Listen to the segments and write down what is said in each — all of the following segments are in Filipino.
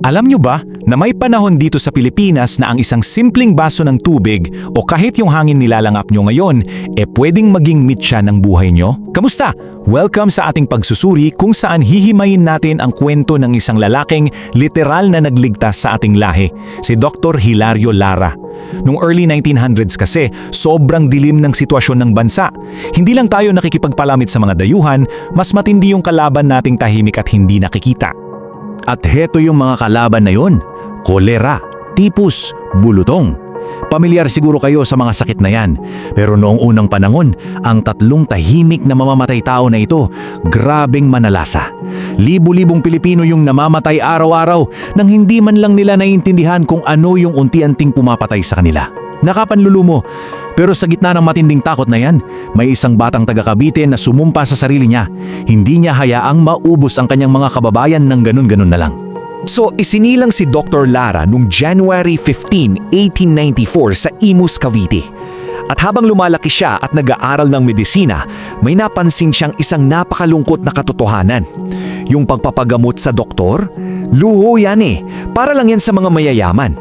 Alam nyo ba na may panahon dito sa Pilipinas na ang isang simpleng baso ng tubig o kahit yung hangin nilalangap nyo ngayon pwedeng maging mitya ng buhay nyo? Kamusta? Welcome sa ating pagsusuri kung saan hihimayin natin ang kwento ng isang lalaking literal na nagligtas sa ating lahi, si Dr. Hilario Lara. Noong early 1900s kasi, sobrang dilim ng sitwasyon ng bansa. Hindi lang tayo nakikipagpalamit sa mga dayuhan, mas matindi yung kalaban nating tahimik at hindi nakikita. At heto yung mga kalaban na yon: kolera, tipus, bulutong. Pamilyar siguro kayo sa mga sakit na yan. Pero noong unang panahon, ang tatlong tahimik na mamamatay tao na ito, grabeng manalasa. Libu-libong Pilipino yung namamatay araw-araw nang hindi man lang nila naiintindihan kung ano yung unti-unting pumapatay sa kanila. Nakapanlulumo. Pero sa gitna ng matinding takot na yan, may isang batang taga Cavite na sumumpa sa sarili niya. Hindi niya hayaang maubos ang kanyang mga kababayan ng ganun-ganun na lang. So isinilang si Dr. Lara noong January 15, 1894 sa Imus, Cavite. At habang lumalaki siya at nag-aaral ng medisina, may napansin siyang isang napakalungkot na katotohanan. Yung pagpapagamot sa doktor, luho yan para lang yan sa mga mayayaman.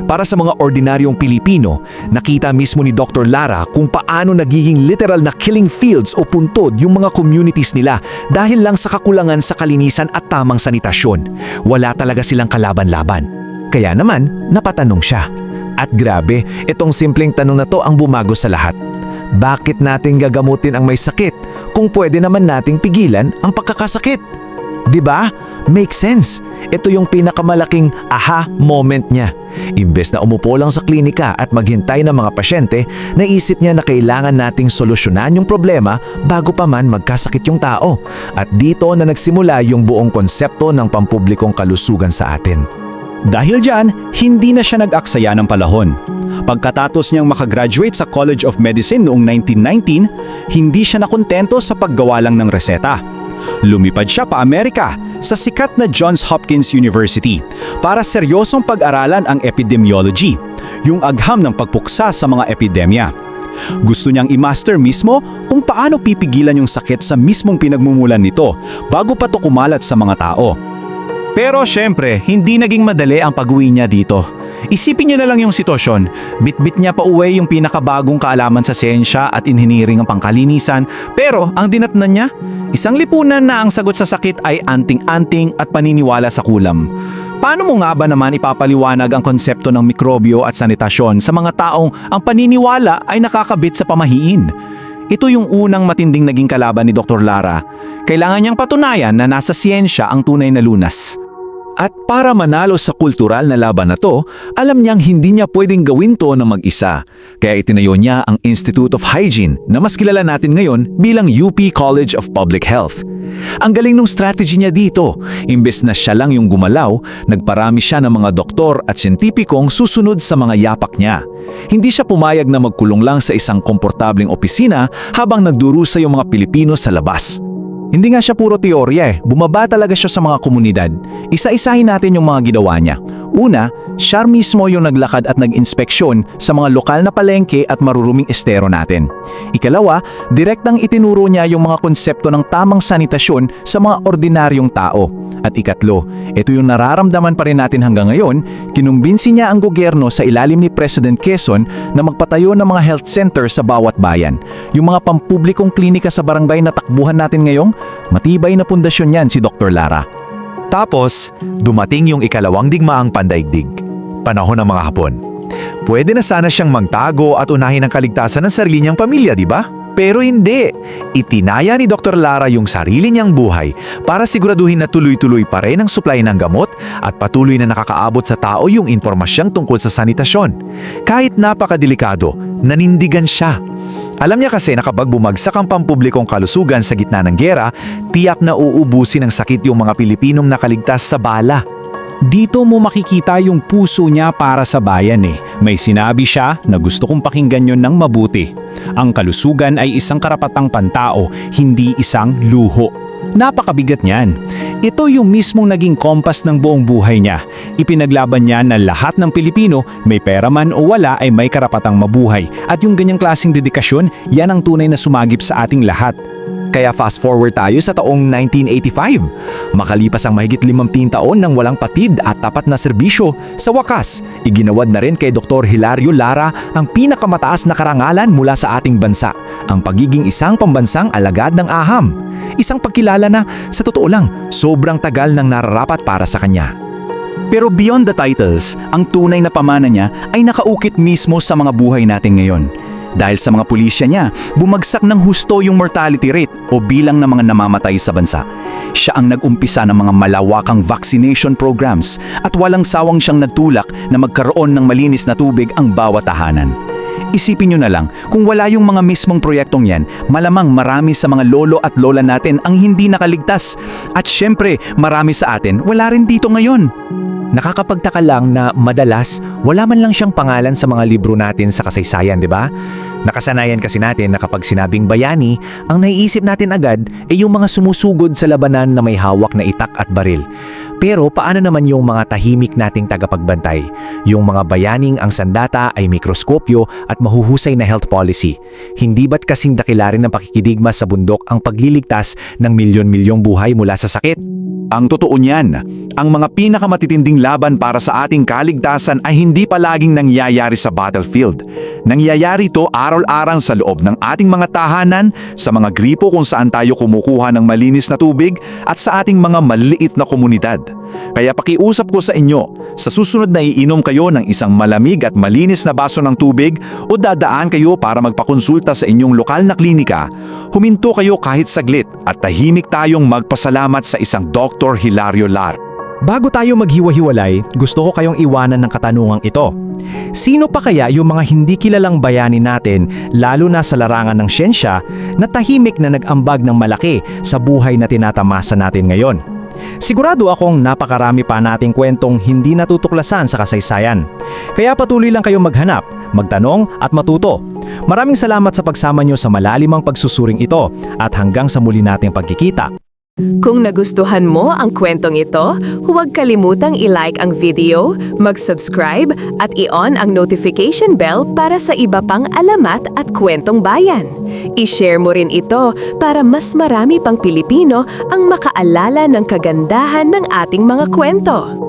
Para sa mga ordinaryong Pilipino, nakita mismo ni Dr. Lara kung paano nagiging literal na killing fields o puntod yung mga communities nila dahil lang sa kakulangan sa kalinisan at tamang sanitasyon. Wala talaga silang kalaban-laban. Kaya naman, napatanong siya. At grabe, itong simpleng tanong na to ang bumago sa lahat. Bakit natin gagamutin ang may sakit kung pwede naman nating pigilan ang pagkakasakit? Diba? Make sense. Ito yung pinakamalaking aha moment niya. Imbes na umupo lang sa klinika at maghintay ng mga pasyente, naisip niya na kailangan nating solusyonan yung problema bago pa man magkasakit yung tao. At dito na nagsimula yung buong konsepto ng pampublikong kalusugan sa atin. Dahil dyan, hindi na siya nag-aksaya ng panahon. Pagkatapos niyang makagraduate sa College of Medicine noong 1919, hindi siya nakontento sa paggawa lang ng reseta. Lumipad siya pa Amerika sa sikat na Johns Hopkins University para seryosong pag-aralan ang epidemiology, yung agham ng pagpuksa sa mga epidemya. Gusto niyang i-master mismo kung paano pipigilan yung sakit sa mismong pinagmumulan nito bago pa to kumalat sa mga tao. Pero syempre, hindi naging madali ang pag-uwi niya dito. Isipin niyo na lang yung sitwasyon. Bit-bit niya pa uwi yung pinakabagong kaalaman sa siyensya at inhiniring ang pangkalinisan. Pero ang dinatnan niya, isang lipunan na ang sagot sa sakit ay anting-anting at paniniwala sa kulam. Paano mo nga ba naman ipapaliwanag ang konsepto ng mikrobyo at sanitasyon sa mga taong ang paniniwala ay nakakabit sa pamahiin? Ito yung unang matinding naging kalaban ni Dr. Lara. Kailangan niyang patunayan na nasa siyensya ang tunay na lunas. At para manalo sa kultural na laban na to, alam niyang hindi niya pwedeng gawin to na mag-isa. Kaya itinayo niya ang Institute of Hygiene na mas kilala natin ngayon bilang UP College of Public Health. Ang galing ng strategy niya dito. Imbes na siya lang yung gumalaw, nagparami siya ng mga doktor at siyentipikong susunod sa mga yapak niya. Hindi siya pumayag na magkulong lang sa isang komportableng opisina habang nagdurusa yung mga Pilipino sa labas. Hindi nga siya puro teorya bumaba talaga siya sa mga komunidad. Isa-isahin natin yung mga ginawa niya. Una, siya mismo yung naglakad at nag-inspeksyon sa mga lokal na palengke at maruruming estero natin. Ikalawa, direktang itinuro niya yung mga konsepto ng tamang sanitasyon sa mga ordinaryong tao. At ikatlo, ito yung nararamdaman pa rin natin hanggang ngayon, kinumbinsi niya ang gobyerno sa ilalim ni President Quezon na magpatayo ng mga health center sa bawat bayan. Yung mga pampublikong klinika sa barangay na takbuhan natin ngayong, matibay na pundasyon yan si Dr. Lara. Tapos, dumating yung ikalawang digmaang pandaigdig. Panahon ng mga Hapon. Pwede na sana siyang magtago at unahin ang kaligtasan ng sarili niyang pamilya, di ba? Pero hindi. Itinaya ni Dr. Lara yung sarili niyang buhay para siguraduhin na tuloy-tuloy pa rin ang supply ng gamot at patuloy na nakakaabot sa tao yung impormasyong tungkol sa sanitasyon. Kahit napakadelikado, nanindigan siya. Alam niya kasi na kapag bumagsak ang pampublikong kalusugan sa gitna ng giyera, tiyak na uubusin ng sakit yung mga Pilipinong nakaligtas sa bala. Dito mo makikita yung puso niya para sa bayan May sinabi siya na gusto kong pakinggan yon ng mabuti. Ang kalusugan ay isang karapatang pantao, hindi isang luho. Napakabigat niyan. Ito yung mismong naging kompas ng buong buhay niya. Ipinaglaban niya na lahat ng Pilipino, may pera man o wala, ay may karapatang mabuhay. At yung ganyang klaseng dedikasyon, yan ang tunay na sumagip sa ating lahat. Kaya fast forward tayo sa taong 1985. Makalipas ang mahigit 50 taon ng walang patid at tapat na serbisyo, sa wakas, iginawad na rin kay Dr. Hilario Lara ang pinakamataas na karangalan mula sa ating bansa, ang pagiging isang pambansang alagad ng aham. Isang pagkilala na, sa totoo lang, sobrang tagal nang nararapat para sa kanya. Pero beyond the titles, ang tunay na pamana niya ay nakaukit mismo sa mga buhay natin ngayon. Dahil sa mga pulisya niya, bumagsak ng husto yung mortality rate o bilang ng mga namamatay sa bansa. Siya ang nag-umpisa ng mga malawakang vaccination programs at walang sawang siyang nagtulak na magkaroon ng malinis na tubig ang bawat tahanan. Isipin nyo na lang, kung wala yung mga mismong proyektong yan, malamang marami sa mga lolo at lola natin ang hindi nakaligtas. At syempre, marami sa atin wala rin dito ngayon. Nakakapagtaka lang na madalas wala man lang siyang pangalan sa mga libro natin sa kasaysayan, di ba? Nakasanayan kasi natin na kapag sinabing bayani, ang naiisip natin agad ay yung mga sumusugod sa labanan na may hawak na itak at baril. Pero paano naman yung mga tahimik nating tagapagbantay? Yung mga bayaning ang sandata ay mikroskopyo at mahuhusay na health policy. Hindi ba't kasing dakilarin ng pakikidigma sa bundok ang pagliligtas ng milyon-milyong buhay mula sa sakit? Ang totoo niyan, ang mga pinakamatitinding laban para sa ating kaligtasan ay hindi palaging nangyayari sa battlefield. Nangyayari ito araw-araw sa loob ng ating mga tahanan, sa mga gripo kung saan tayo kumukuha ng malinis na tubig at sa ating mga maliliit na komunidad. Kaya pakiusap ko sa inyo, sa susunod na iinom kayo ng isang malamig at malinis na baso ng tubig o dadaan kayo para magpakonsulta sa inyong lokal na klinika, huminto kayo kahit saglit at tahimik tayong magpasalamat sa isang Dr. Hilario Lara. Bago tayo maghiwa-hiwalay, gusto ko kayong iwanan ng katanungang ito. Sino pa kaya yung mga hindi kilalang bayani natin, lalo na sa larangan ng siyensya, na tahimik na nag-ambag ng malaki sa buhay na tinatamasa natin ngayon? Sigurado akong napakarami pa nating kwentong hindi natutuklasan sa kasaysayan. Kaya patuloy lang kayong maghanap, magtanong at matuto. Maraming salamat sa pagsama nyo sa malalimang pagsusuring ito at hanggang sa muli nating pagkikita. Kung nagustuhan mo ang kwentong ito, huwag kalimutang i-like ang video, mag-subscribe at i-on ang notification bell para sa iba pang alamat at kwentong bayan. I-share mo rin ito para mas marami pang Pilipino ang makaalala ng kagandahan ng ating mga kwento.